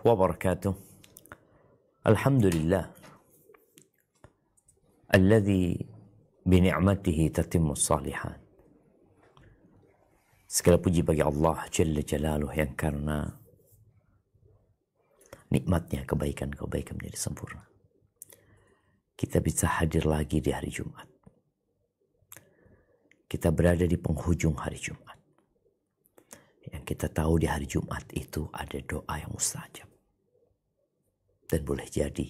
wabarakatuh. Alhamdulillah alladzi bini'matihi tatimmus shalihat. Segala puji bagi Allah Jalla Jalaluh yang karena nikmatnya kebaikan-kebaikan menjadi sempurna. Kita bisa hadir lagi di hari Jumat. Kita berada di penghujung hari Jumat. Yang kita tahu di hari Jumat itu ada doa yang mustajab. Dan boleh jadi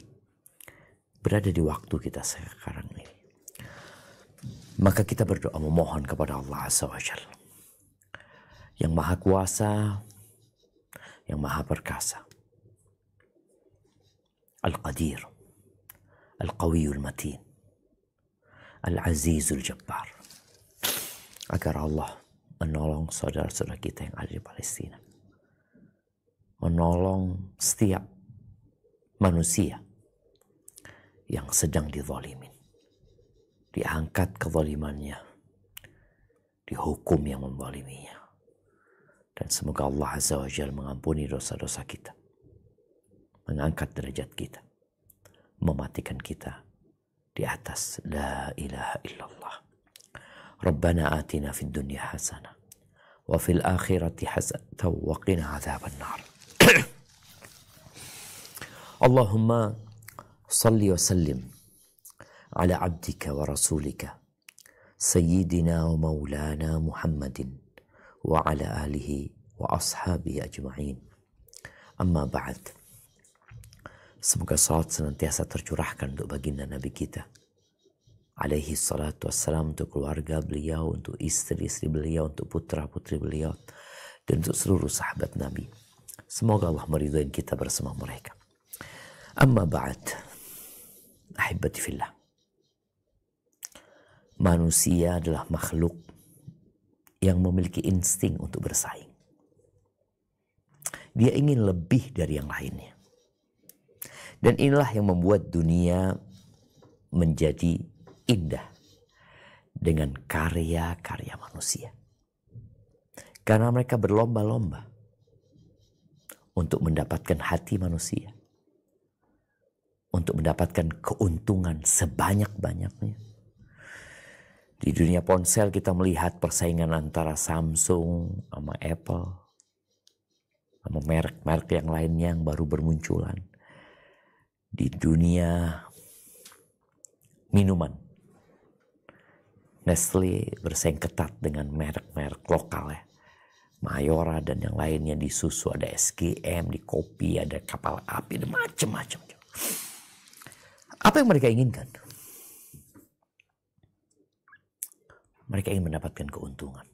berada di waktu kita sekarang ini. Maka kita berdoa memohon kepada Allah Azza wa Jalla, yang maha kuasa, yang maha perkasa, Al-Qadir, Al-Qawiyul Matin, Al-Azizul Jabbar, agar Allah menolong saudara-saudara kita yang ada di Palestina, menolong setiap manusia yang sedang dizalimin, diangkat kezalimannya, dihukum yang menzaliminya. Dan semoga Allah Azza wa Jalla mengampuni dosa-dosa kita, mengangkat derajat kita, mematikan kita di atas la ilaha illallah. Rabbana atina fid dunya hasanah wa fil akhirati hasanah wa qina adzaban nar. Allahumma salli wa sallim ala abdika wa rasulika sayyidina wa maulana Muhammadin wa ala alihi wa ashabihi ajma'in. Amma ba'd. Semoga salat senantiasa tercurahkan untuk baginda Nabi kita alaihi salatu wassalam, untuk keluarga beliau, untuk istri-istri beliau, untuk putra-putri beliau, dan untuk seluruh sahabat Nabi. Semoga Allah meridhai kita bersama mereka. Amma ba'd. Ahibati fillah. Manusia adalah makhluk yang memiliki insting untuk bersaing. Dia ingin lebih dari yang lainnya. Dan inilah yang membuat dunia menjadi indah dengan karya-karya manusia. Karena mereka berlomba-lomba untuk mendapatkan hati manusia, untuk mendapatkan keuntungan sebanyak-banyaknya. Di dunia ponsel kita melihat persaingan antara Samsung sama Apple, sama merek-merek yang lainnya yang baru bermunculan. Di dunia minuman, Nestle bersaing ketat dengan merek-merek lokal ya. Mayora dan yang lainnya, di susu ada SGM, di kopi ada kapal api, ada macam-macam. Apa yang mereka inginkan? Mereka ingin mendapatkan keuntungan.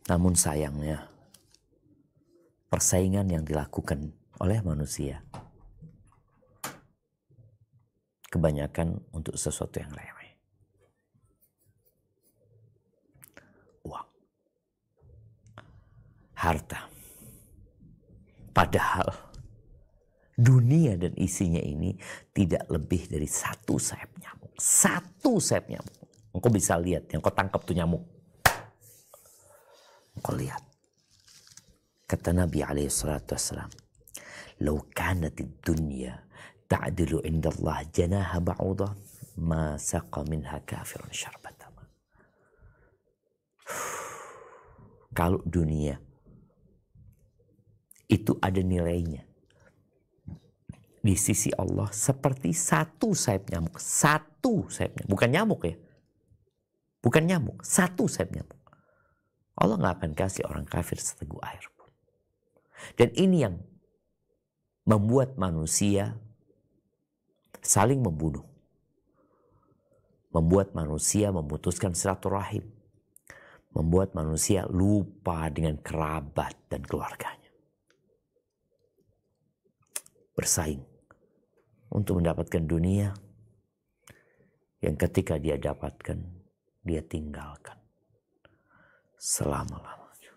Namun sayangnya, persaingan yang dilakukan oleh manusia kebanyakan untuk sesuatu yang remeh. Uang. Harta. Padahal dunia dan isinya ini tidak lebih dari satu sayap nyamuk. Satu sayap nyamuk. Engkau bisa lihat, yang kau tangkap tuh nyamuk. Engkau lihat. Kata Nabi SAW, "Lau kanatid dunya ta'dilu indallah janaha ba'udah, ma saqa minha kafirun syarbata." Kalau dunia itu ada nilainya di sisi Allah seperti satu sayap nyamuk. Satu sayap nyamuk. Bukan nyamuk ya. Bukan nyamuk. Satu sayap nyamuk. Allah gak akan kasih orang kafir seteguk air pun. Dan ini yang membuat manusia saling membunuh. Membuat manusia memutuskan silaturahim. Membuat manusia lupa dengan kerabat dan keluarganya. Bersaing untuk mendapatkan dunia yang ketika dia dapatkan, dia tinggalkan selama-lamanya.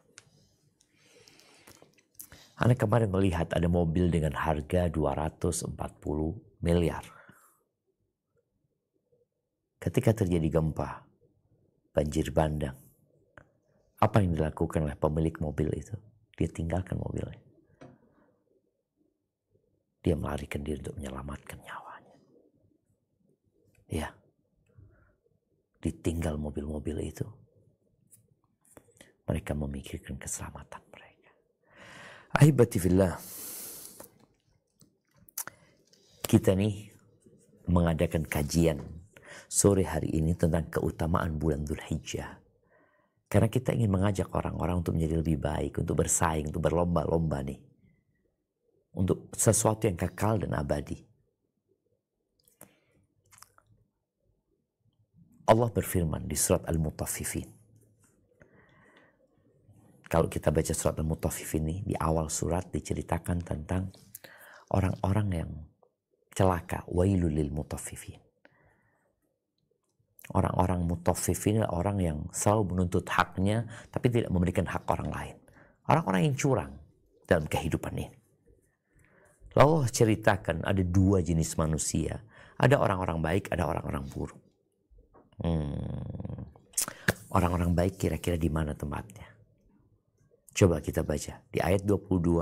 Anda kemarin melihat ada mobil dengan harga 240 miliar. Ketika terjadi gempa, banjir bandang, apa yang dilakukan oleh pemilik mobil itu? Dia tinggalkan mobilnya. Dia melarikan diri untuk menyelamatkan nyawanya. Ya. Ditinggal mobil-mobil itu. Mereka memikirkan keselamatan mereka. Ahibati fillah. Kita nih mengadakan kajian sore hari ini tentang keutamaan bulan Dzulhijjah. Karena kita ingin mengajak orang-orang untuk menjadi lebih baik, untuk bersaing, untuk berlomba-lomba nih. Untuk sesuatu yang kekal dan abadi. Allah berfirman di surat Al-Mutaffifin. Kalau kita baca surat Al-Mutaffifin ini, di awal surat diceritakan tentang orang-orang yang celaka. Wailul lil mutaffifin. Orang-orang mutaffifin adalah orang yang selalu menuntut haknya, tapi tidak memberikan hak orang lain. Orang-orang yang curang dalam kehidupan ini. Lalu Allah ceritakan ada dua jenis manusia. Ada orang-orang baik, ada orang-orang buruk. Orang-orang baik kira-kira di mana tempatnya? Coba kita baca di ayat 22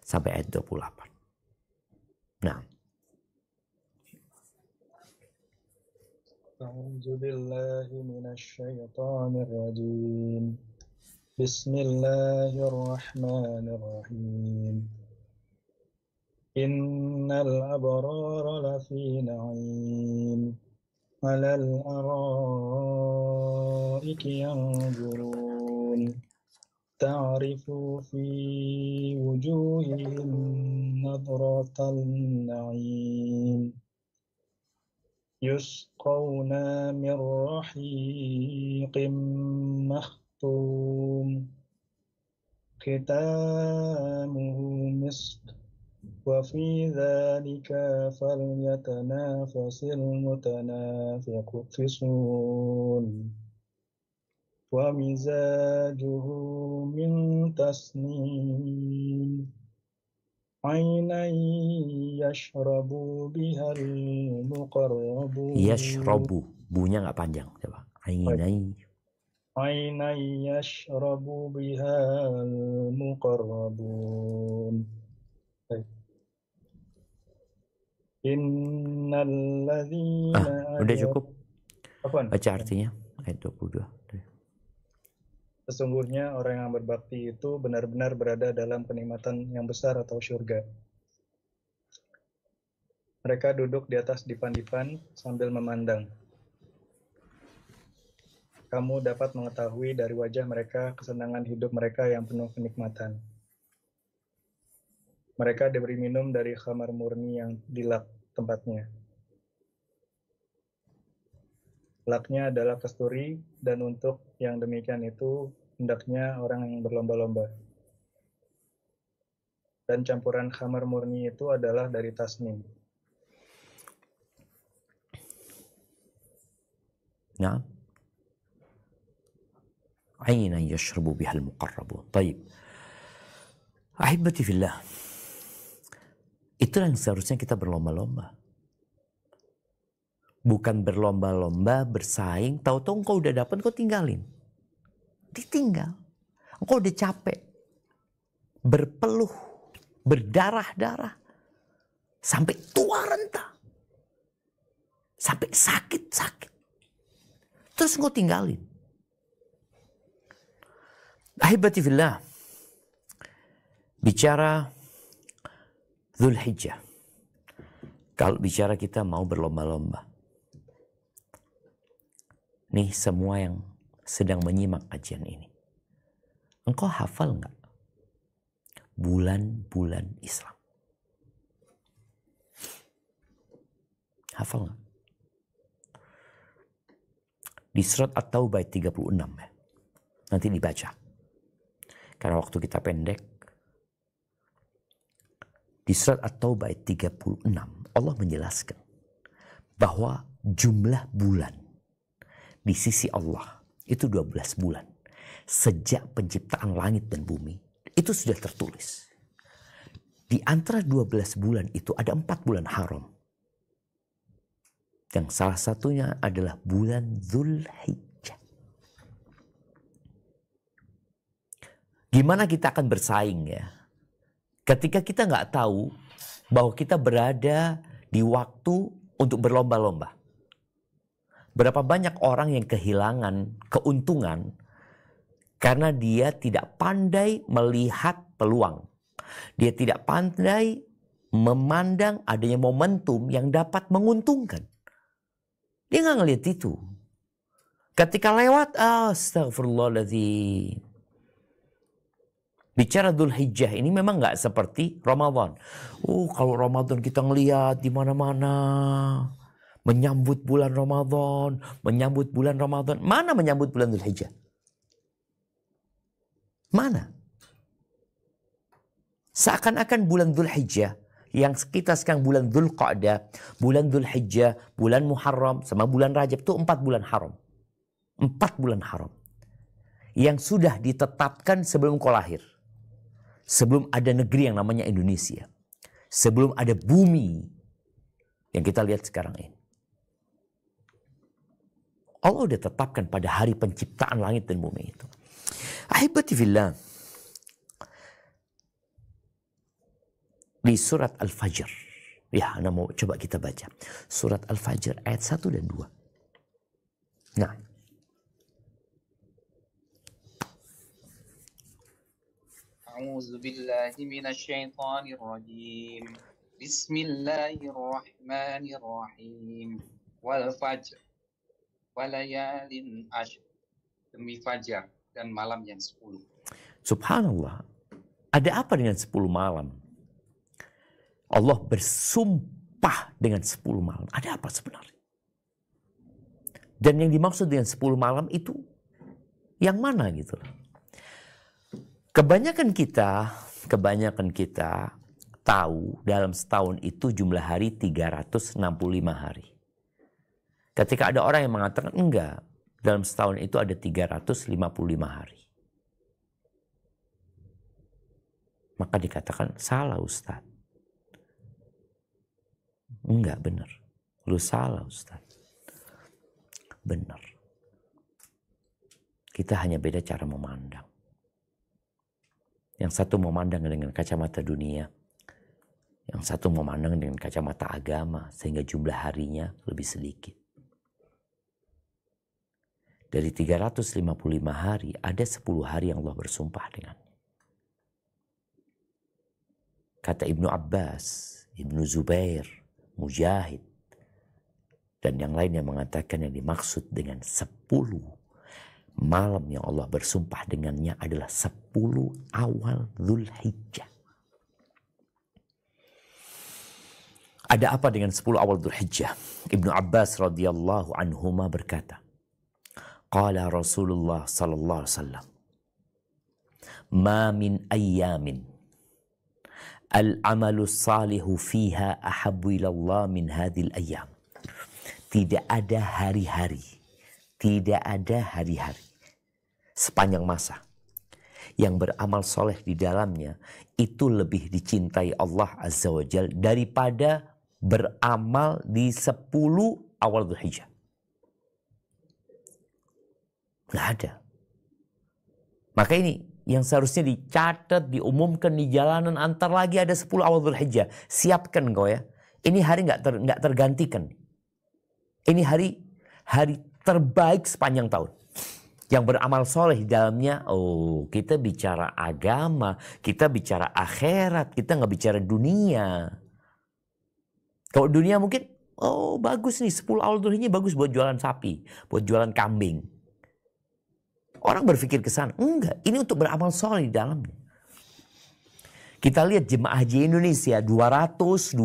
sampai ayat 28. Nah. A'udzu billahi minasy syaithanir rajim. Bismillahirrahmanirrahim. Innal abrara lafi na'im 'alal araiki yanzurun ta'rifu fi wujuhihim nadratal na'im yusqawna min rahiqin makhtum khitamuhu misk wa fi dzalika falyatanafasil mutanafisun wa mizajuhu min tasnim Ainai yashrabu bihal muqarrabun. Yashrabu, bunya nggak panjang, coba. Ainai yashrabu bihal muqarrabun. Innal ladzina udah cukup. Apaan? Baca artinya ayat 22. Sesungguhnya orang yang berbakti itu benar-benar berada dalam kenikmatan yang besar atau syurga. Mereka duduk di atas dipan-dipan sambil memandang. Kamu dapat mengetahui dari wajah mereka kesenangan hidup mereka yang penuh kenikmatan. Mereka diberi minum dari khamar murni yang dilak tempatnya. Laknya adalah kasturi, dan untuk yang demikian itu hendaknya orang yang berlomba-lomba. Dan campuran khamar murni itu adalah dari tasnim. Nah, ainan yashrabu bihal muqarrabun. Baik. Ahibati fillah. Itulah yang seharusnya kita berlomba-lomba. Bukan berlomba-lomba, bersaing, tahu-tahu engkau udah dapat, engkau tinggalin. Ditinggal. Engkau udah capek. Berpeluh, berdarah-darah. Sampai tua renta. Sampai sakit-sakit. Terus engkau tinggalin. Ahibati fillah. Bicara Dzulhijjah. Kalau bicara kita mau berlomba-lomba. Nih semua yang sedang menyimak kajian ini. Engkau hafal nggak bulan-bulan Islam? Hafal nggak? Di surat At-Taubah 36 ya. Nanti dibaca. Karena waktu kita pendek. Di surat At-Taubah 36 Allah menjelaskan bahwa jumlah bulan di sisi Allah itu 12 bulan. Sejak penciptaan langit dan bumi itu sudah tertulis. Di antara 12 bulan itu ada 4 bulan haram. Yang salah satunya adalah bulan Dzulhijjah. Gimana kita akan bersaing ya? Ketika kita nggak tahu bahwa kita berada di waktu untuk berlomba-lomba. Berapa banyak orang yang kehilangan keuntungan karena dia tidak pandai melihat peluang. Dia tidak pandai memandang adanya momentum yang dapat menguntungkan. Dia nggak ngelihat itu. Ketika lewat, astagfirullahaladzim. Bicara Dzulhijjah ini memang nggak seperti Ramadan. Kalau Ramadan kita ngelihat di mana-mana. Menyambut bulan Ramadan. Menyambut bulan Ramadan. Mana menyambut bulan Dzulhijjah? Mana? Seakan-akan bulan Dzulhijjah. Yang kita sekarang bulan Dzulqa'dah. Bulan Dzulhijjah. Bulan Muharram. Sama bulan Rajab. Itu 4 bulan haram. 4 bulan haram. Yang sudah ditetapkan sebelum kau lahir. Sebelum ada negeri yang namanya Indonesia. Sebelum ada bumi yang kita lihat sekarang ini. Allah sudah tetapkan pada hari penciptaan langit dan bumi itu. Ahibati fillah. Di surat Al-Fajr. Ya, Anda mau coba kita baca. Surat Al-Fajr ayat 1 dan 2. Nah. أعوذ بالله من الشيطان الرجيم بسم الله الرحمن الرحيم والفجر walayal ashr, demi fajar dan malam yang 10. Subhanallah. Ada apa dengan 10 malam? Allah bersumpah dengan 10 malam. Ada apa sebenarnya? Dan yang dimaksud dengan 10 malam itu yang mana gitu? Kebanyakan kita tahu dalam setahun itu jumlah hari 365 hari. Ketika ada orang yang mengatakan enggak, dalam setahun itu ada 355 hari. Maka dikatakan salah Ustaz. Enggak benar. Lu salah Ustaz. Benar. Kita hanya beda cara memandang. Yang satu memandang dengan kacamata dunia. Yang satu memandang dengan kacamata agama. Sehingga jumlah harinya lebih sedikit. Dari 355 hari, ada 10 hari yang Allah bersumpah dengannya. Kata Ibnu Abbas, Ibnu Zubair, Mujahid, dan yang lain yang mengatakan yang dimaksud dengan 10 malam yang Allah bersumpah dengannya adalah 10 awal Dzulhijjah. Ada apa dengan 10 awal Dzulhijjah? Ibnu Abbas radhiyallahu anhuma berkata, Qala Rasulullah sallallahu alaihi wasallam, Ma min ayyamin al-amalu salihu fiha ahabbu ilallah min hadhil ayyam. Tidak ada hari-hari sepanjang masa yang beramal soleh di dalamnya itu lebih dicintai Allah Azza wa Jal daripada beramal di 10 awal Dzulhijjah. Nggak ada. Maka ini yang seharusnya dicatat, diumumkan di jalanan, antar lagi ada 10 awal Dzulhijjah. Siapkan kau ya. Ini hari nggak tergantikan. Ini hari terbaik sepanjang tahun. Yang beramal soleh di dalamnya, kita bicara agama, kita bicara akhirat, kita nggak bicara dunia. Kalau dunia mungkin, bagus nih 10 awal Dzulhijjah bagus buat jualan sapi, buat jualan kambing. Orang berpikir ke sana. Enggak, ini untuk beramal soleh di dalamnya. Kita lihat jemaah haji Indonesia 220.000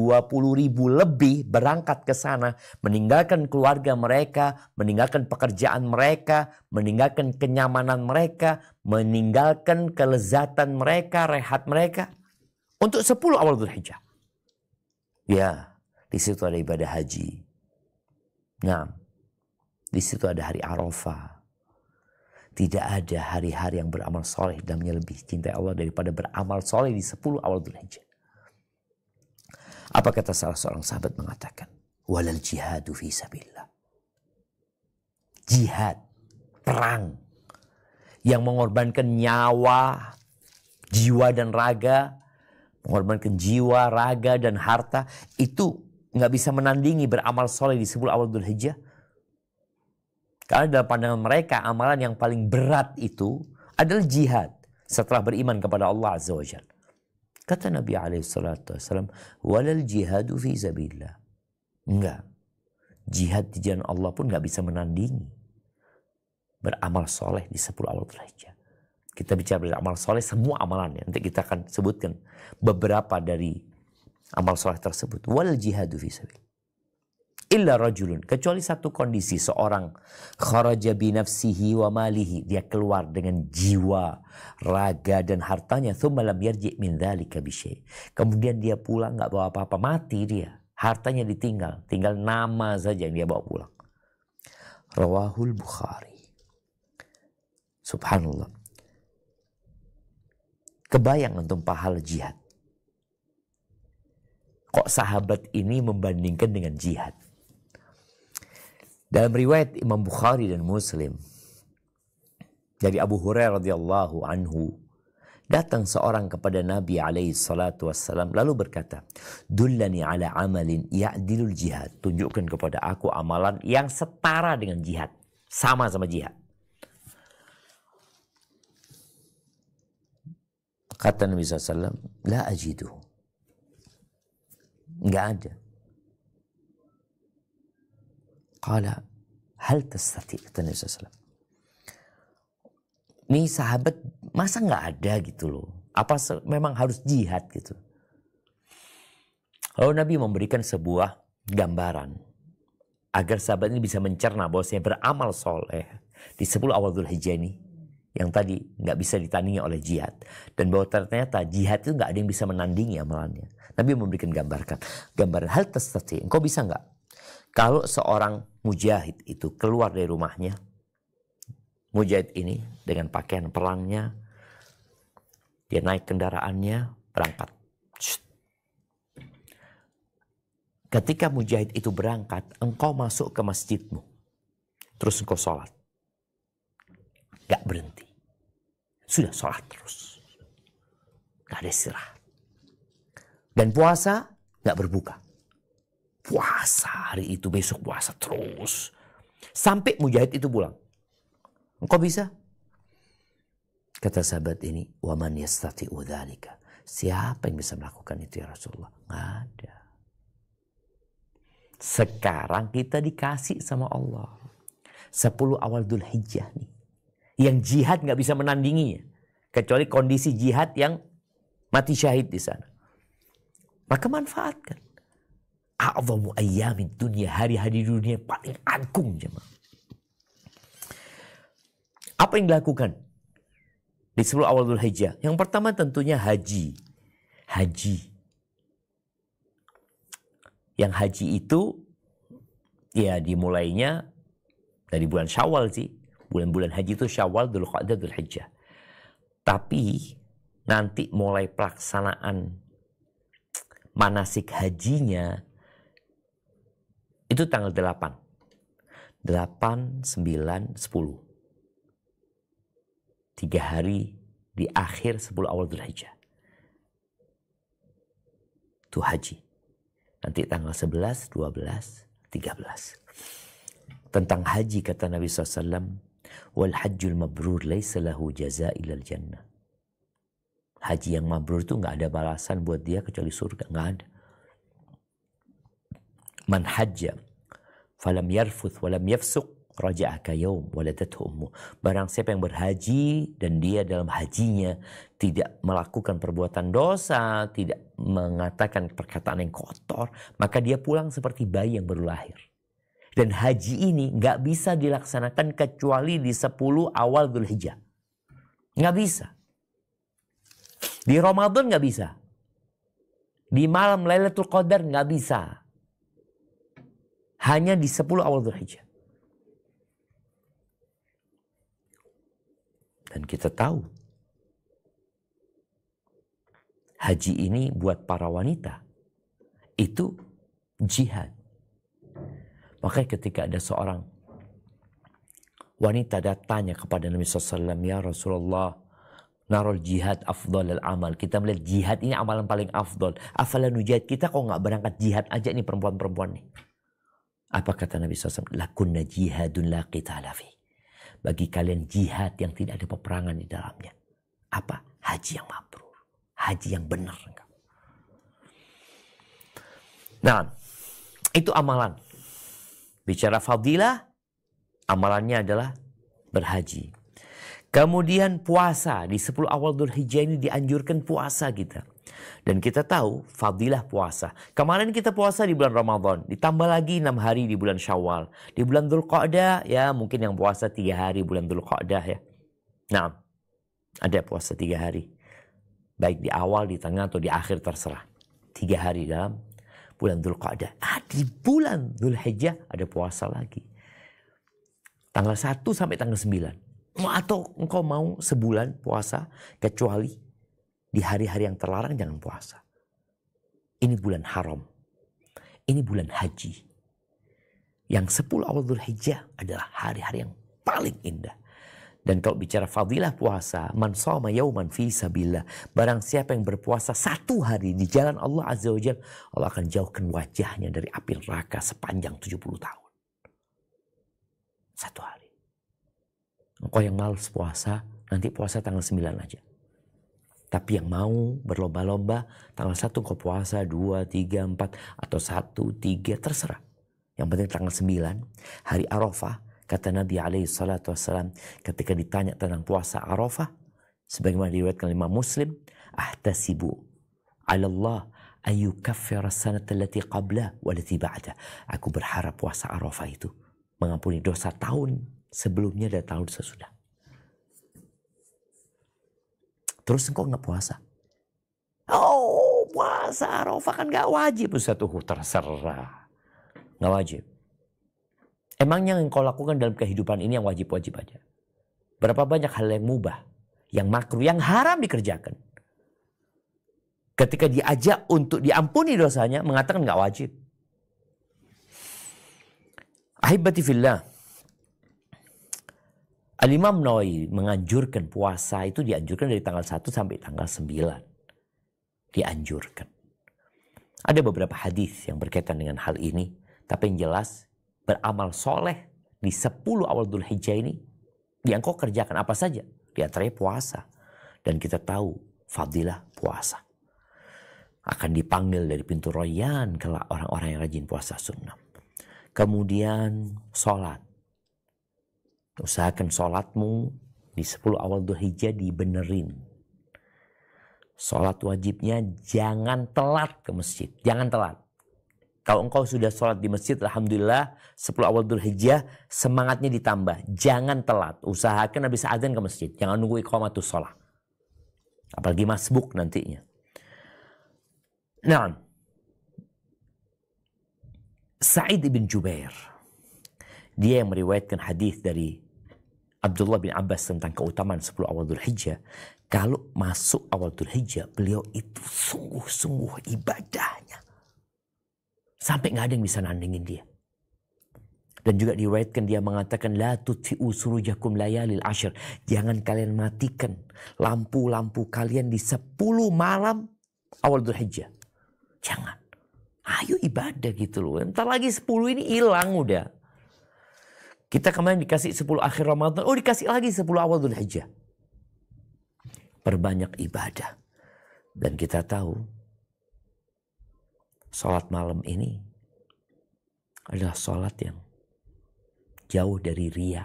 lebih berangkat ke sana, meninggalkan keluarga mereka, meninggalkan pekerjaan mereka, meninggalkan kenyamanan mereka, meninggalkan kelezatan mereka, rehat mereka untuk 10 awal Dzulhijjah. Ya, di situ ada ibadah haji. Nah, di situ ada hari Arafah. Tidak ada hari-hari yang beramal soleh dalamnya lebih cintai Allah daripada beramal soleh di 10 awal Dzulhijjah. Apa kata salah seorang sahabat mengatakan? Walal jihadu fi sabilillah. Jihad, perang. Yang mengorbankan nyawa, Jiwa dan raga, mengorbankan jiwa, raga, dan harta, itu nggak bisa menandingi beramal soleh di 10 awal Dzulhijjah. Karena dalam pandangan mereka, amalan yang paling berat itu adalah jihad setelah beriman kepada Allah Azza wa Jalla. Kata Nabi SAW, walal jihadu fi sabilillah. Enggak. Jihad di jalan Allah pun nggak bisa menandingi beramal soleh di 10 awal Dzulhijjah. Kita bicara beramal soleh, semua amalannya. Nanti kita akan sebutkan beberapa dari amal soleh tersebut. Wal jihadu fi sabilillah. Illa rajulun, kecuali satu kondisi, seorang kharaja bi nafsihi wa malihi, dia keluar dengan jiwa, raga dan hartanya, thumma lam yarji' min dzalika bi syai'. Kemudian dia pulang enggak bawa apa-apa, mati dia. Hartanya ditinggal, tinggal nama saja yang dia bawa pulang. Rawahul Bukhari. Subhanallah. Kebayang antum pahala jihad. Kok sahabat ini membandingkan dengan jihad? Dalam riwayat Imam Bukhari dan Muslim dari Abu Hurairah radhiyallahu anhu, datang seorang kepada Nabi alaihi salatu wassalam lalu berkata, "Dullani ala amalin ya'dilul jihad." Tunjukkan kepada aku amalan yang setara dengan jihad, sama jihad. Kata Nabi SAW, "La ajidu." Enggak ada. Qala hal tastati, kata Nabi SAW. Nih sahabat masa nggak ada gitu loh. Apa memang harus jihad gitu. Lalu Nabi memberikan sebuah gambaran agar sahabat ini bisa mencerna bahwa saya beramal soleh di 10 awal Dzulhijjah ini yang tadi nggak bisa ditandingi oleh jihad, dan bahwa ternyata jihad itu nggak ada yang bisa menandingi amalannya. Nabi memberikan gambaran hal tastati, engkau bisa nggak kalau seorang mujahid itu keluar dari rumahnya, mujahid ini dengan pakaian perangnya, dia naik kendaraannya, berangkat. Ketika mujahid itu berangkat, engkau masuk ke masjidmu, terus engkau sholat. Gak berhenti. Sudah sholat terus. Gak ada istirahat. Dan puasa, gak berbuka. Puasa hari itu, besok puasa terus. Sampai mujahid itu pulang. Engkau bisa? Kata sahabat ini, "Waman yastati'u dzalika." Siapa yang bisa melakukan itu ya Rasulullah? Nggak ada. Sekarang kita dikasih sama Allah 10 awal Dzulhijjah nih. Yang jihad nggak bisa menandinginya. Kecuali kondisi jihad yang mati syahid di sana. Maka manfaatkan. A'zamu ayyamid dunya, hari-hari dunia paling agung jemaah. Apa yang dilakukan di 10 awal Dzulhijjah? Yang pertama tentunya haji. Yang haji itu ya dimulainya dari bulan Syawal sih. Bulan-bulan haji itu Syawal, Dzulqa'dah, Dzulhijjah. Tapi nanti mulai pelaksanaan manasik hajinya itu tanggal 8, 9, 10. 3 hari di akhir 10 awal Dzulhijjah. Itu haji. Nanti tanggal 11, 12, 13. Tentang haji kata Nabi SAW, "Wal hajjul mabrur laisa lahu jaza ilal jannah." Haji yang mabrur itu nggak ada balasan buat dia kecuali surga, nggak ada. Man hajja falam yarfuth walam yafsuq raja'a ka yaum waladathu ummu. Barang siapa yang berhaji dan dia dalam hajinya tidak melakukan perbuatan dosa, tidak mengatakan perkataan yang kotor, maka dia pulang seperti bayi yang baru lahir. Dan haji ini nggak bisa dilaksanakan kecuali di 10 awal Dzulhijjah. Nggak bisa. Di Ramadan nggak bisa. Di malam Lailatul Qadar nggak bisa. Hanya di 10 awal Dzulhijjah. Dan kita tahu haji ini buat para wanita itu jihad. Makanya ketika ada seorang wanita datanya kepada Nabi SAW, "Ya Rasulullah, Narol jihad afdal al-amal. Kita melihat jihad ini amalan paling afdal. Afala nujahid, kita kok nggak berangkat jihad aja nih perempuan-perempuan nih. Apa kata Nabi SAW? Lakunna jihadun la qitala fi. Bagi kalian jihad yang tidak ada peperangan di dalamnya. Apa? Haji yang mabrur. Haji yang benar. Nah, itu amalan. Bicara fadilah, amalannya adalah berhaji. Kemudian puasa. Di 10 awal Dzulhijjah ini dianjurkan puasa kita. Dan kita tahu fadilah puasa. Kemarin kita puasa di bulan Ramadan. Ditambah lagi 6 hari di bulan Syawal. Di bulan Dzulqa'dah ya mungkin yang puasa 3 hari bulan Dzulqa'dah ya. Nah, ada puasa 3 hari. Baik di awal, di tengah atau di akhir terserah. 3 hari dalam bulan Dzulqa'dah. Di bulan Dzulhijjah ada puasa lagi. Tanggal 1 sampai tanggal 9. Atau engkau mau sebulan puasa, kecuali di hari-hari yang terlarang jangan puasa. Ini bulan haram. Ini bulan haji. Yang 10 awal Dzulhijjah adalah hari-hari yang paling indah. Dan kalau bicara fadilah puasa, man shoma yauman fi sabilillah, barang siapa yang berpuasa 1 hari di jalan Allah Azza wa Jalla, Allah akan jauhkan wajahnya dari api neraka sepanjang 70 tahun. 1 hari. Engkau yang malas puasa, nanti puasa tanggal 9 aja. Tapi yang mau berlomba-lomba, tanggal 1 engkau puasa, 2, 3, 4, atau 1, 3, terserah. Yang penting tanggal 9, hari Arafah, kata Nabi SAW, ketika ditanya tentang puasa Arafah, sebagaimana diriwayatkan Imam Muslim, ahtasibu ala Allah ayyukaffira sanata allati qabla walati ba'da. Aku berharap puasa Arafah itu mengampuni dosa tahun sebelumnya dan tahun sesudah. Terus engkau nggak puasa? Oh, puasa Arafah kan nggak wajib. Terserah. Nggak wajib. Emangnya yang engkau lakukan dalam kehidupan ini yang wajib-wajib aja? Berapa banyak hal yang mubah, yang makruh, yang haram dikerjakan? Ketika diajak untuk diampuni dosanya, mengatakan nggak wajib. Ahibati fillah. Al-Imam Nawawi menganjurkan puasa itu dianjurkan dari tanggal 1 sampai tanggal 9. Dianjurkan. Ada beberapa hadis yang berkaitan dengan hal ini. Tapi yang jelas beramal soleh di 10 awal Dzulhijjah ini yang kau kerjakan apa saja. Di antaranya puasa. Dan kita tahu fadilah puasa. Akan dipanggil dari pintu Rayyan kelak orang-orang yang rajin puasa sunnah. Kemudian sholat. Usahakan sholatmu di 10 awal Dzulhijjah dibenerin. Sholat wajibnya jangan telat ke masjid. Jangan telat. Kalau engkau sudah sholat di masjid, alhamdulillah 10 awal Dzulhijjah semangatnya ditambah. Jangan telat. Usahakan habis adzan ke masjid. Jangan nunggu iqamatus sholat. Apalagi masbuk nantinya. Nah, Sa'id bin Jubair. Dia yang meriwayatkan hadis dari Abdullah bin Abbas tentang keutamaan 10 awal Dzulhijjah. Kalau masuk awal Dzulhijjah, beliau itu sungguh-sungguh ibadahnya. Sampai nggak ada yang bisa nandingin dia. Dan juga diriwayatkan dia mengatakan, la tutfi'u surujakum layalil ashr. Jangan kalian matikan lampu-lampu kalian di 10 malam awal Dzulhijjah. Jangan. Ayo ibadah gitu loh. Entar lagi 10 ini hilang udah. Kita kemarin dikasih 10 akhir Ramadan. Oh dikasih lagi 10 awal Dzulhijjah. Perbanyak ibadah. Dan kita tahu. Sholat malam ini. Adalah sholat yang jauh dari riya.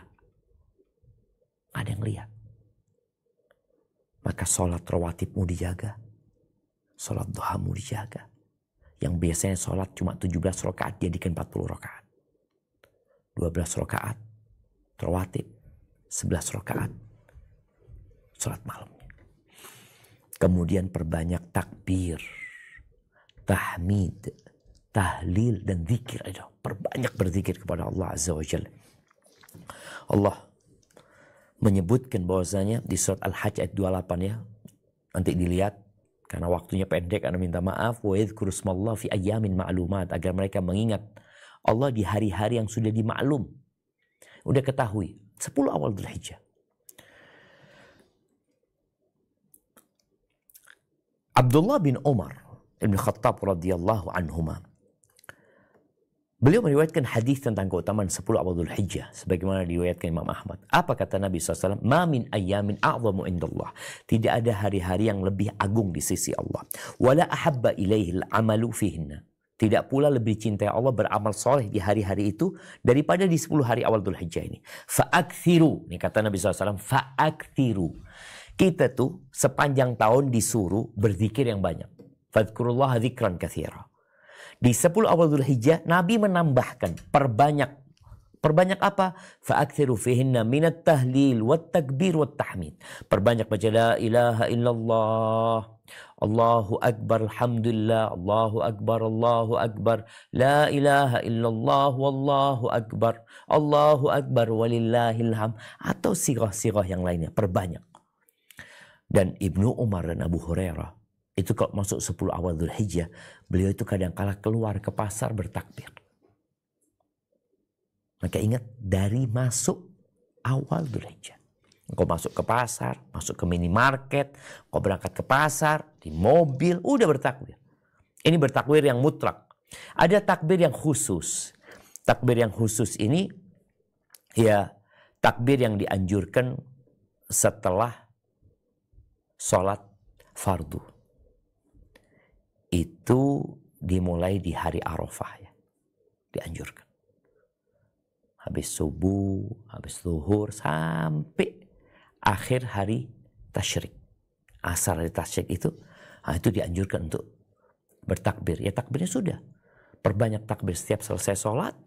Ada yang lihat. Maka sholat rawatibmu dijaga. Sholat duhamu dijaga. Yang biasanya sholat cuma 17 rakaat jadikan 40 rakaat. 12 rakaat rawatib, 11 rakaat sholat malamnya. Kemudian perbanyak takbir, tahmid, tahlil dan zikir. Perbanyak berzikir kepada Allah Azza wa Jalla. Allah menyebutkan bahwasanya di surat Al-Hajj ayat 28 ya. Nanti dilihat karena waktunya pendek, Anda minta maaf. Wa yadhkuru smallahi fi ayyamin ma'lumat, agar mereka mengingat Allah di hari-hari yang sudah dimaklum. Udah ketahui. 10 awal Dzulhijjah. Abdullah bin Umar Ibn Khattab radhiyallahu anhuma, beliau meriwayatkan hadis tentang keutamaan 10 awal Dzulhijjah sebagaimana diriwayatkan Imam Ahmad. Apa kata Nabi SAW? Ma min ayyamin a'zamu indallah. Tidak ada hari-hari yang lebih agung di sisi Allah. Wala ahabba ilaihi al-amalu fihinna. Tidak pula lebih cintai Allah beramal soleh di hari-hari itu daripada di 10 hari awal Dzulhijjah ini. Fa'akthiru. Ini kata Nabi SAW. Fa'akthiru. Kita tuh sepanjang tahun disuruh berzikir yang banyak. Fadhkurullaha dzikran katsira. Di 10 awal Dzulhijjah, Nabi menambahkan, perbanyak apa? Fa'akthiru fihinna minat tahlil, wat takbir, wat tahmid. Perbanyak baca la ilaha illallah, Allahu akbar, alhamdulillah, Allahu akbar, la ilaha illallah, wallahu akbar, walillahilham. Atau sirah-sirah yang lainnya, perbanyak. Dan Ibnu Umar dan Abu Hurairah, itu kalau masuk 10 awal Dzulhijjah, beliau itu kadang-kala keluar ke pasar bertakbir. Maka ingat, dari masuk awal Dzulhijjah. Engkau masuk ke pasar, masuk ke minimarket, engkau berangkat ke pasar, di mobil, udah bertakbir. Ini bertakbir yang mutlak. Ada takbir yang khusus. Takbir yang khusus ini, ya takbir yang dianjurkan setelah sholat fardu. Itu dimulai di hari Arafah ya, dianjurkan. Habis subuh, habis zuhur, sampai akhir hari tasyrik. Asar hari tasyrik itu dianjurkan untuk bertakbir. Ya takbirnya sudah. Perbanyak takbir setiap selesai sholat.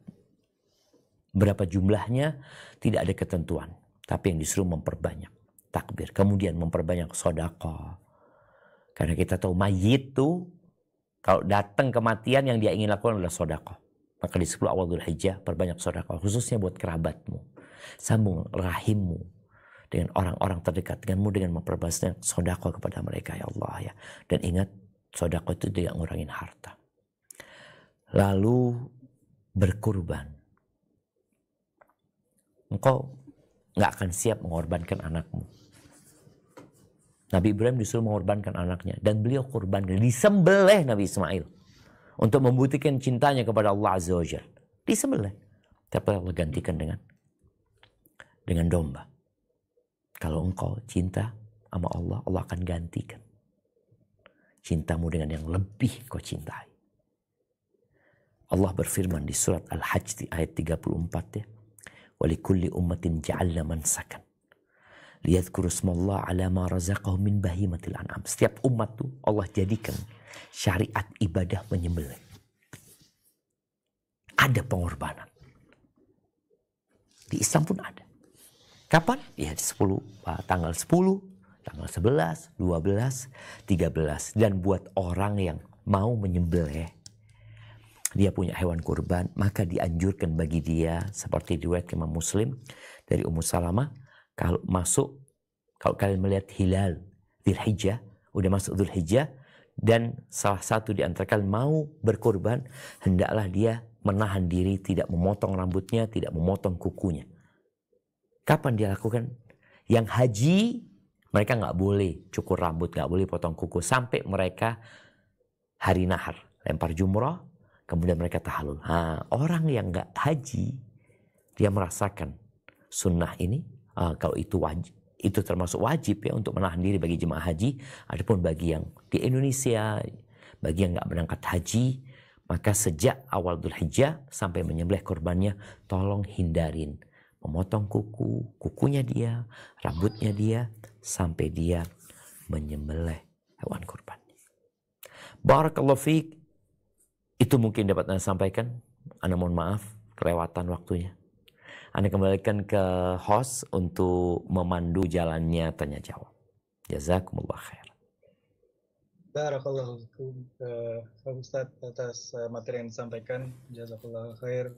Berapa jumlahnya tidak ada ketentuan. Tapi yang disuruh memperbanyak takbir. Kemudian memperbanyak sedekah. Karena kita tahu mayit itu kalau datang kematian yang dia ingin lakukan adalah sedekah. Maka di 10 awal Dzulhijjah perbanyak sedekah, khususnya buat kerabatmu. Sambung rahimmu dengan orang-orang terdekat denganmu dengan memperbanyak sedekah kepada mereka ya Allah ya. Dan ingat, sedekah itu tidak ngurangin harta. Lalu berkurban. Engkau nggak akan siap mengorbankan anakmu. Nabi Ibrahim disuruh mengorbankan anaknya. Dan beliau korbankan. Disembelih Nabi Ismail. Untuk membuktikan cintanya kepada Allah Azza wa Jalla. Disembelih. Tapi Allah gantikan dengan domba. Kalau engkau cinta sama Allah, Allah akan gantikan cintamu dengan yang lebih kau cintai. Allah berfirman di surat Al-Hajj ayat 34 ya. Walikulli ummatin ja'alna mansakan. Liyadhkuru ismallah ala ma razaqahum min bahimatil an'am. Setiap umat tuh Allah jadikan syariat ibadah menyembelih. Ada pengorbanan. Di Islam pun ada. Kapan? Ya di tanggal 10, tanggal 11, 12, 13. Dan buat orang yang mau menyembelih, dia punya hewan kurban, maka dianjurkan bagi dia seperti riwayat Imam Muslim dari Ummu Salamah, kalau kalian melihat hilal Dzulhijjah, udah masuk Dzulhijjah, dan salah satu di antara kalian mau berkorban, hendaklah dia menahan diri, tidak memotong rambutnya, tidak memotong kukunya. Kapan dia lakukan? Yang haji, mereka nggak boleh cukur rambut, nggak boleh potong kuku, sampai mereka hari nahar, lempar jumrah, kemudian mereka tahallul. Orang yang nggak haji, dia merasakan sunnah ini. Kalau itu wajib, itu termasuk wajib ya untuk menahan diri bagi jemaah haji. Adapun bagi yang di Indonesia, bagi yang nggak berangkat haji, maka sejak awal Dzulhijjah sampai menyembelih korbannya, tolong hindarin memotong kukunya dia, rambutnya dia, sampai dia menyembelih hewan kurban. Barakallahu fiik. Itu mungkin dapat Anda sampaikan. Anda mohon maaf kelewatan waktunya. Anda kembalikan ke host untuk memandu jalannya tanya jawab. Jazakumullah khair. Barakallahu fikum Ustaz atas materi yang disampaikan. Jazakallahu khair.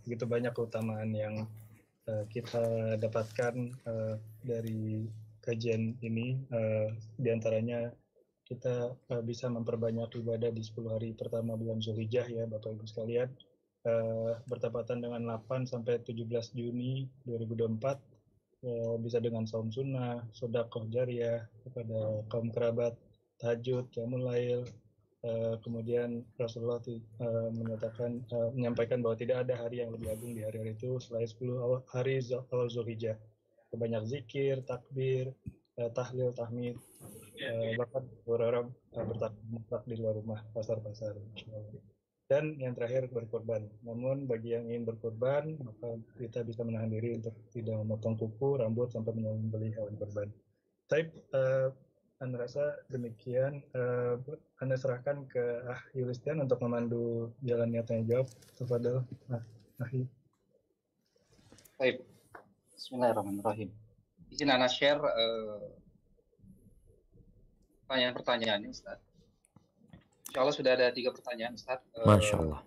Begitu banyak keutamaan yang kita dapatkan dari kajian ini. Di antaranya kita bisa memperbanyak ibadah di 10 hari pertama bulan Dzulhijjah ya Bapak Ibu sekalian. Bertepatan dengan 8 sampai 17 Juni 2024 bisa dengan saum sunnah, sedekah jariyah kepada kaum kerabat, tahajud, qiyamul lail. Kemudian Rasulullah menyampaikan bahwa tidak ada hari yang lebih agung di hari-hari itu selain 10 hari awal Zulhijjah. Banyak zikir, takbir, tahlil, tahmid, bahkan orang bertakbir di luar rumah, pasar-pasar. Dan yang terakhir berkorban. Namun bagi yang ingin berkorban, maka kita bisa menahan diri untuk tidak memotong kuku, rambut sampai menyembelih hewan kurban. Anda rasa demikian. Anda serahkan ke Yulistian untuk memandu jalannya tanya jawab. Tafadhol. Baik. Bismillahirrahmanirrahim. Izin Anda share pertanyaan-pertanyaannya, Ustaz. Insya Allah sudah ada 3 pertanyaan, Ustaz. Masya Allah.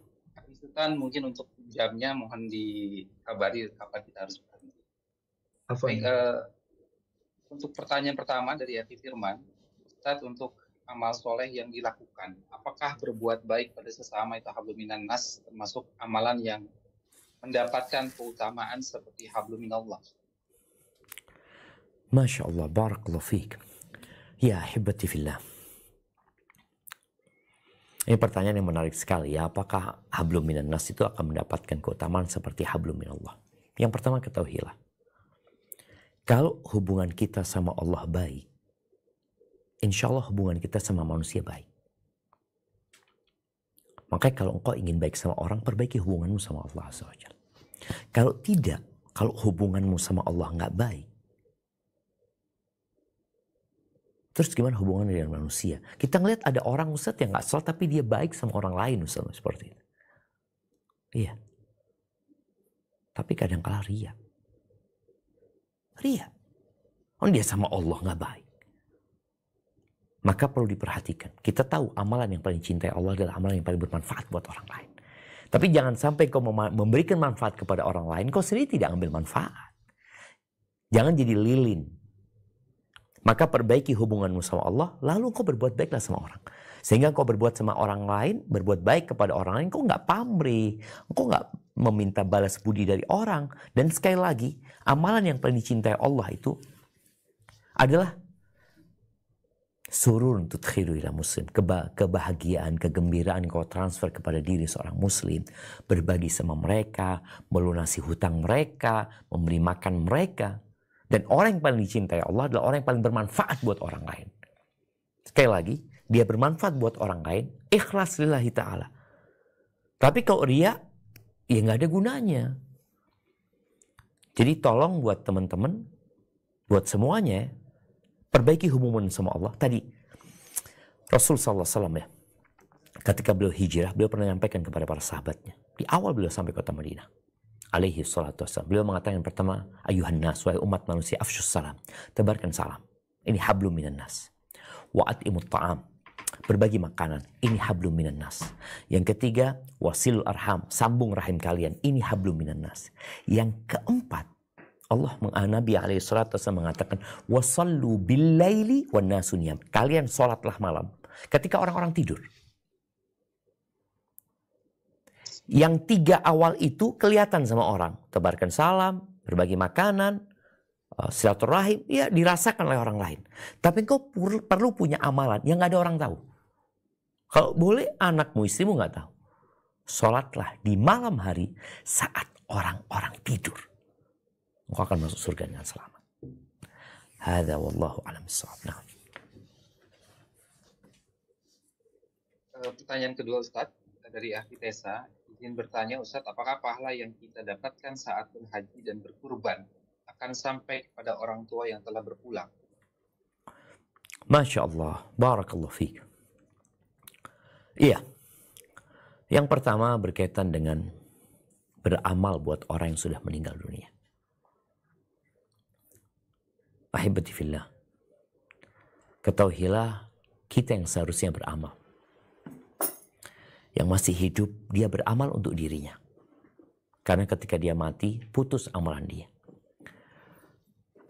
Ustaz, mungkin untuk jamnya mohon dikabari kapan kita harus berhenti. Baik, untuk pertanyaan pertama dari Yati Firman, Ustaz, untuk amal soleh yang dilakukan, apakah berbuat baik pada sesama itu hablum minan nas, termasuk amalan yang mendapatkan keutamaan seperti hablum minallah? Masya Allah, barakallahu fiik. Ya ahibati fillah. Ini pertanyaan yang menarik sekali ya. Apakah hablum minan nas itu akan mendapatkan keutamaan seperti hablum minallah? Yang pertama ketahuilah, kalau hubungan kita sama Allah baik, insya Allah hubungan kita sama manusia baik. Makanya kalau engkau ingin baik sama orang, perbaiki hubunganmu sama Allah Azza wa Jalla. Kalau tidak, kalau hubunganmu sama Allah nggak baik, terus gimana hubungan dengan manusia? Kita ngeliat ada orang Ustaz yang nggak salah tapi dia baik sama orang lain Ustaz, seperti itu. Iya. Tapi kadang kala ria. Oh, dia sama Allah nggak baik. Maka perlu diperhatikan. Kita tahu amalan yang paling cintai Allah adalah amalan yang paling bermanfaat buat orang lain. Tapi jangan sampai kau memberikan manfaat kepada orang lain, kau sendiri tidak ambil manfaat. Jangan jadi lilin. Maka perbaiki hubunganmu sama Allah, lalu kau berbuat baiklah sama orang. Sehingga kau berbuat sama orang lain, berbuat baik kepada orang lain, kau nggak pamrih, kau nggak meminta balas budi dari orang. Dan sekali lagi, amalan yang paling dicintai Allah itu adalah sururun tudkhilu ila muslim, kebahagiaan, kegembiraan yang kau transfer kepada diri seorang muslim, berbagi sama mereka, melunasi hutang mereka, memberi makan mereka. Dan orang yang paling dicintai Allah adalah orang yang paling bermanfaat buat orang lain. Sekali lagi, dia bermanfaat buat orang lain, ikhlas lillahi ta'ala. Tapi kalau ria, ya nggak ada gunanya. Jadi tolong buat teman-teman, buat semuanya, perbaiki hubungan sama Allah. Tadi, Rasul SAW ya, ketika beliau hijrah, beliau pernah menyampaikan kepada para sahabatnya. Di awal beliau sampai kota Madinah. Alaihi salatu wassalam. Beliau mengatakan yang pertama, ayuhan nas, wahai umat manusia, afsyus salam. Tebarkan salam. Ini hablum minan nas. Wa at'imut ta'am. Berbagi makanan. Ini hablum minan nas. Yang ketiga, wasilul arham. Sambung rahim kalian. Ini hablum minan nas. Yang keempat, Nabi alaihi salatu wassalam mengatakan, wasallu billaili wan nasu niyam. Kalian sholatlah malam ketika orang-orang tidur. Yang 3 awal itu kelihatan sama orang. Tebarkan salam, berbagi makanan, silaturahim, ya dirasakan oleh orang lain. Tapi engkau perlu punya amalan yang gak ada orang tahu. Kalau boleh anakmu, istrimu gak tahu. Sholatlah di malam hari saat orang-orang tidur. Engkau akan masuk surga dengan selamat. Hadza wallahu a'lam bissawab. Nah. Pertanyaan kedua Ustaz dari Ahli Tesa. Izin bertanya Ustaz, apakah pahala yang kita dapatkan saat berhaji dan berkurban akan sampai kepada orang tua yang telah berpulang? Masya Allah, barakallahu fiik. Iya, yang pertama berkaitan dengan beramal buat orang yang sudah meninggal dunia. Ahibati fillah, ketahuilah kita yang seharusnya beramal. Yang masih hidup, dia beramal untuk dirinya. Karena ketika dia mati, putus amalan dia.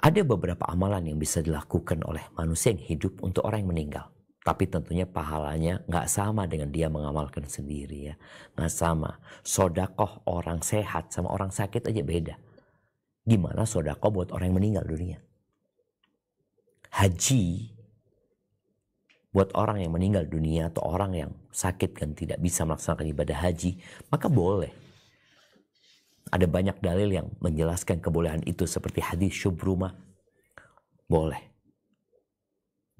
Ada beberapa amalan yang bisa dilakukan oleh manusia yang hidup untuk orang yang meninggal. Tapi tentunya pahalanya nggak sama dengan dia mengamalkan sendiri ya. Nggak sama. Sodakoh orang sehat sama orang sakit aja beda. Gimana sodakoh buat orang yang meninggal dunia? Haji buat orang yang meninggal dunia atau orang yang sakit dan tidak bisa melaksanakan ibadah haji, maka boleh. Ada banyak dalil yang menjelaskan kebolehan itu seperti hadis Syubrumah. Boleh.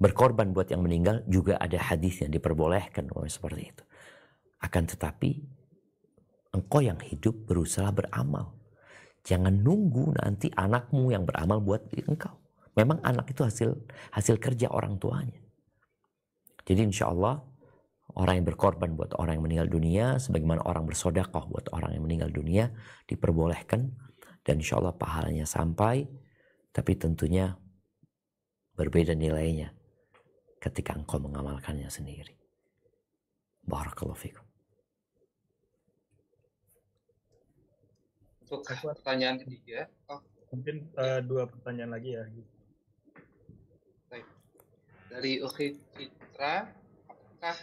Berkorban buat yang meninggal juga ada hadis yang diperbolehkan seperti itu. Akan tetapi engkau yang hidup berusaha beramal. Jangan nunggu nanti anakmu yang beramal buat engkau. Memang anak itu hasil kerja orang tuanya. Jadi insya Allah orang yang berkorban buat orang yang meninggal dunia, sebagaimana orang bersedekah buat orang yang meninggal dunia, diperbolehkan. Dan insya Allah pahalanya sampai, tapi tentunya berbeda nilainya ketika engkau mengamalkannya sendiri. Barakallahu fikum. Untuk pertanyaan ketiga, mungkin 2 pertanyaan lagi ya. Baik. Dari Ukhi Citra, apakah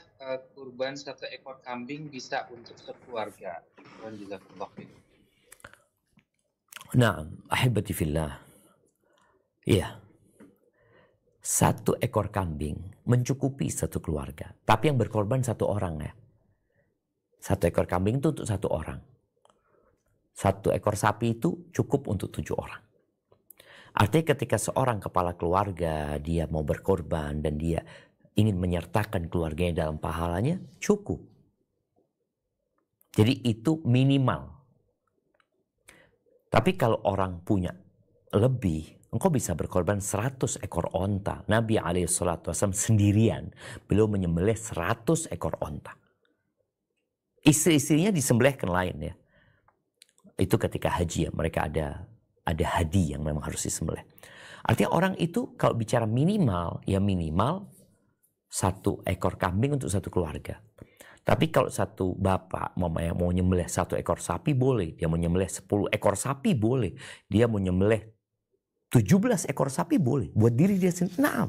kurban 1 ekor kambing bisa untuk sekeluarga? Nah, ahibati fillah. Iya. 1 ekor kambing mencukupi 1 keluarga. Tapi yang berkorban 1 orang ya. 1 ekor kambing itu untuk 1 orang. 1 ekor sapi itu cukup untuk 7 orang. Artinya ketika seorang kepala keluarga dia mau berkorban dan dia ingin menyertakan keluarganya dalam pahalanya, cukup. Jadi itu minimal. Tapi kalau orang punya lebih, engkau bisa berkorban 100 ekor onta. Nabi SAW sendirian, beliau menyembelih 100 ekor onta. Istri-istrinya disembelihkan lain ya. Itu ketika haji ya, mereka ada hadi yang memang harus disembelih. Artinya orang itu kalau bicara minimal, ya minimal 1 ekor kambing untuk 1 keluarga. Tapi kalau 1 bapak mau nyembelih 1 ekor sapi boleh. Dia mau nyembelih 10 ekor sapi boleh. Dia mau nyembelih 17 ekor sapi boleh. Buat diri dia sendiri. Nah,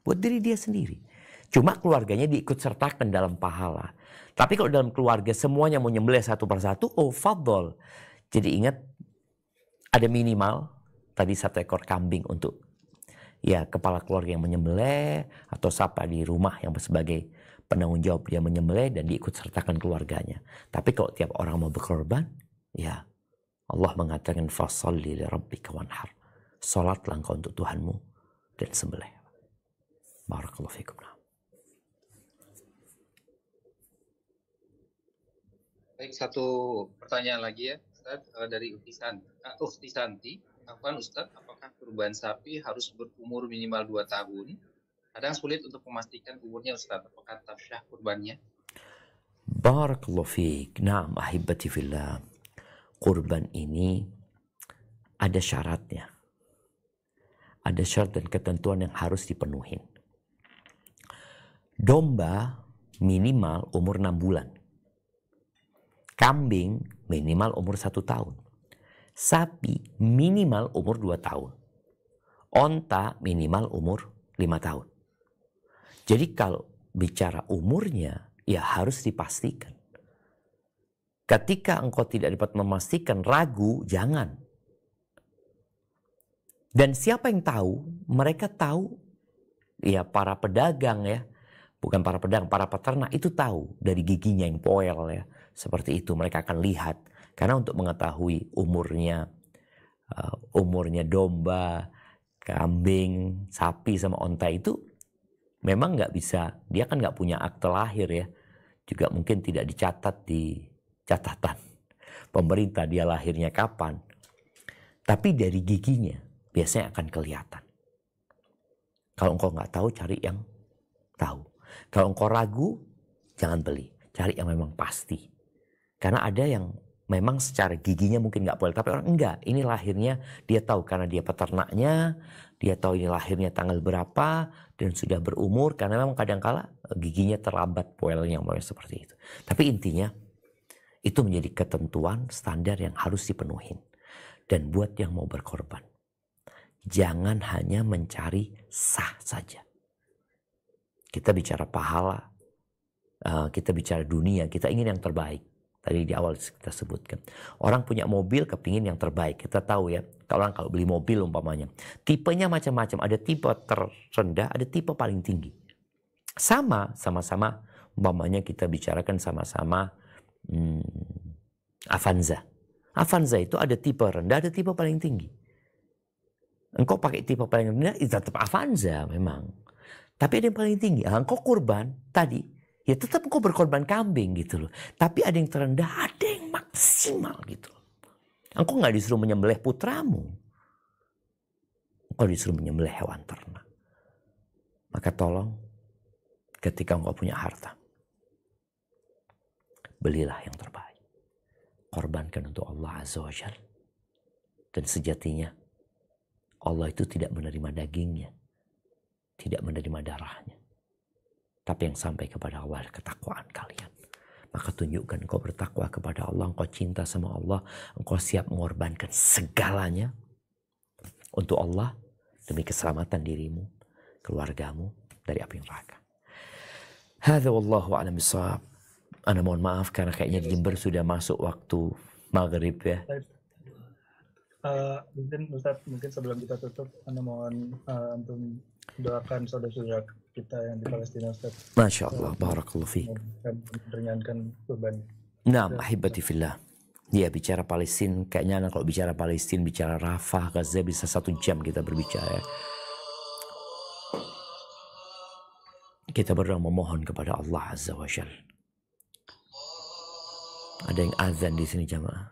buat diri dia sendiri. Cuma keluarganya diikut sertakan dalam pahala. Tapi kalau dalam keluarga semuanya mau nyembelih 1 persatu, oh fadol. Jadi ingat, ada minimal tadi 1 ekor kambing untuk ya kepala keluarga yang menyembelih, atau siapa di rumah yang sebagai penanggung jawab dia menyembelih dan diikut sertakan keluarganya. Tapi kalau tiap orang mau berkorban, ya Allah mengatakan fasholli li rabbika wanhar. Salatlah engkau untuk Tuhanmu dan sembelih. Barakallahu fikum. Baik, 1 pertanyaan lagi ya, Ustaz, dari Ukti Santi. Ustaz, apakah kurban sapi harus berumur minimal 2 tahun? Kadang sulit untuk memastikan umurnya, Ustaz. Apakah tafsyah kurbannya? Barakallahu fiik. Naam ahibati fillah. Kurban ini ada syaratnya. Ada syarat dan ketentuan yang harus dipenuhi. Domba minimal umur 6 bulan. Kambing minimal umur 1 tahun. Sapi minimal umur 2 tahun. Onta minimal umur 5 tahun. Jadi kalau bicara umurnya, ya harus dipastikan. Ketika engkau tidak dapat memastikan, ragu, jangan. Dan siapa yang tahu? Mereka tahu, ya para pedagang ya. Bukan para pedagang, para peternak itu tahu dari giginya yang poel ya. Seperti itu mereka akan lihat. Karena untuk mengetahui umurnya domba, kambing, sapi sama onta itu memang nggak bisa. Dia kan nggak punya akte lahir ya. Juga mungkin tidak dicatat di catatan pemerintah dia lahirnya kapan. Tapi dari giginya biasanya akan kelihatan. Kalau engkau nggak tahu, cari yang tahu. Kalau engkau ragu, jangan beli. Cari yang memang pasti. Karena ada yang memang secara giginya mungkin nggak boleh, tapi orang enggak. Ini lahirnya dia tahu karena dia peternaknya, dia tahu ini lahirnya tanggal berapa dan sudah berumur. Karena memang kadang-kala giginya terlambat poelnya seperti itu. Tapi intinya itu menjadi ketentuan standar yang harus dipenuhi. Dan buat yang mau berkorban, jangan hanya mencari sah saja. Kita bicara pahala, kita bicara dunia, kita ingin yang terbaik. Tadi di awal kita sebutkan. Orang punya mobil kepingin yang terbaik. Kita tahu ya, kalau beli mobil umpamanya. Tipenya macam-macam. Ada tipe terendah, ada tipe paling tinggi. Sama-sama umpamanya kita bicarakan sama-sama Avanza. Avanza itu ada tipe rendah, ada tipe paling tinggi. Engkau pakai tipe paling rendah, itu tetap Avanza memang. Tapi ada yang paling tinggi. Engkau kurban tadi, ya tetap engkau berkorban kambing gitu loh. Tapi ada yang terendah, ada yang maksimal gitu loh. Engkau nggak disuruh menyembelih putramu. Engkau disuruh menyembelih hewan ternak. Maka tolong, ketika engkau punya harta, belilah yang terbaik. Korbankan untuk Allah Azza wa Jalla. Dan sejatinya Allah itu tidak menerima dagingnya, tidak menerima darahnya, tapi yang sampai kepada Allah adalah ketakwaan kalian. Maka tunjukkan engkau bertakwa kepada Allah, engkau cinta sama Allah, engkau siap mengorbankan segalanya untuk Allah demi keselamatan dirimu, keluargamu dari api neraka. Hadza wallahu a'lam bishawab. Ana mohon maaf karena kayaknya di Jember sudah masuk waktu maghrib ya. Mungkin Ustaz, mungkin sebelum kita tutup, Ana mohon untuk doakan saudara-saudara kita yang di Palestina, Ustaz. Masya Allah, barakallahu fiik. Meringankan beban. Naam, ahibati fillah. Ya, bicara Palestina, kayaknya kalau bicara Palestina, bicara Rafah, Gaza bisa 1 jam kita berbicara. Kita berdoa memohon kepada Allah Azza wa Jalla. Ada yang azan di sini jamaah.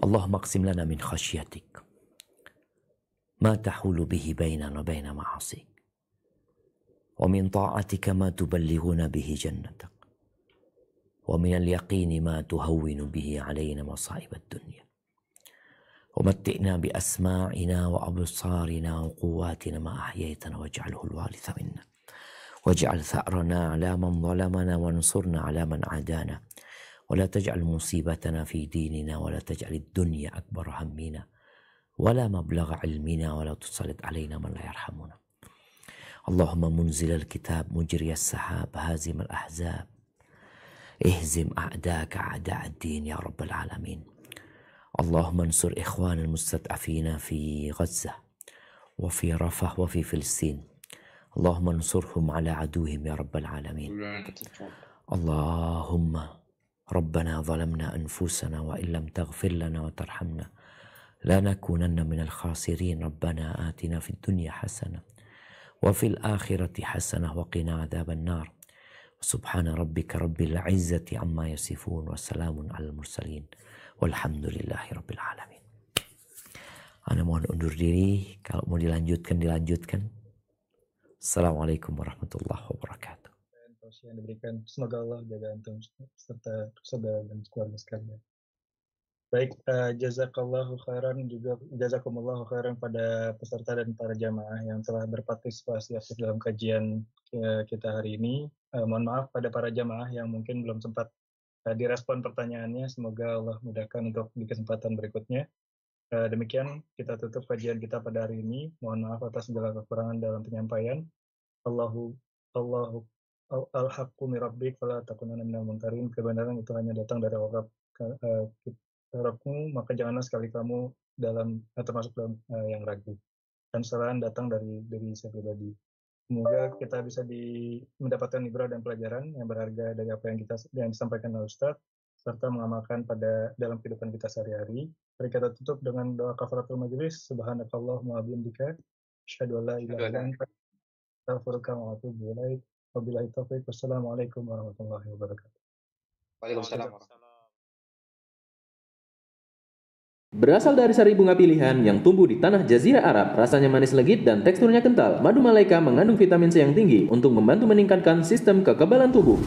Allahumma qsim lana min khasyatik ma tahulu bihi bainana wa baina ma'asik wa min ta'atika ma tuballighuna bihi jannatak wa min al-yaqini ma tuhawwinu bihi alayna masa'ib ad-dunya wa matti'na bi asma'ina wa absarina wa quwwatina ma ahyaytana waj'alhu al-waritha minna واجعل ثأرنا على من ظلمنا وانصرنا على من عادانا ولا تجعل مصيبتنا في ديننا ولا تجعل الدنيا أكبر همنا ولا مبلغ علمنا ولا تسلط علينا من لا يرحمنا اللهم منزل الكتاب مجري السحاب هازم الأحزاب اهزم أعداءك أعداء الدين يا رب العالمين اللهم انصر إخوان المستضعفين في غزة وفي رفح وفي فلسطين اللهم انصرهم على عدوهم يا رب العالمين اللهم ربنا ظلمنا أنفسنا وإن لم تغفر لنا وترحمنا لنكونن من الخاسرين ربنا آتنا في الدنيا حسنة وفي الآخرة حسنة وقنا عذاب النار سبحان ربك رب العزة عما يصفون وسلام على المرسلين والحمد لله رب العالمين. Ana mohon undur diri, kalau mau dilanjutkan. Assalamualaikum warahmatullahi wabarakatuh. Yang diberikan, semoga Allah jaga antum serta saudara dan keluarga sekalian. Baik, jazakallahu khairan juga jazakumullahu khairan pada peserta dan para jamaah yang telah berpartisipasi aktif dalam kajian kita hari ini. Mohon maaf pada para jamaah yang mungkin belum sempat direspon pertanyaannya. Semoga Allah mudahkan untuk di kesempatan berikutnya. Demikian kita tutup kajian kita pada hari ini. Mohon maaf atas segala kekurangan dalam penyampaian. Al-haqqu min rabbik fala takunanna minal mumtarin. Kebenaran itu hanya datang dari Rabbmu, maka janganlah sekali kamu termasuk dalam yang ragu. Dan kesalahan datang dari diri saya pribadi. Semoga kita bisa mendapatkan ibrah dan pelajaran yang berharga dari apa yang disampaikan oleh Ustaz, serta mengamalkan dalam kehidupan kita sehari-hari. Mari kita tutup dengan doa kafaratul majelis. Subhanakallahumma wa bihamdika asyhadu an la ilaha illa anta astaghfiruka wa atubu ilaik. Wabillahi taufiq. Wassalamualaikum warahmatullahi wabarakatuh. Waalaikumsalam. Berasal dari sari bunga pilihan yang tumbuh di tanah Jazirah Arab, rasanya manis legit dan teksturnya kental. Madu Malaika mengandung vitamin C yang tinggi untuk membantu meningkatkan sistem kekebalan tubuh.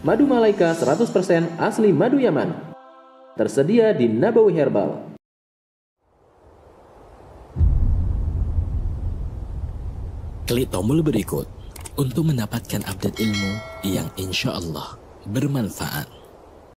Madu Malaika 100% asli madu Yaman. Tersedia di Nabawi Herbal. Klik tombol berikut untuk mendapatkan update ilmu yang insya Allah bermanfaat.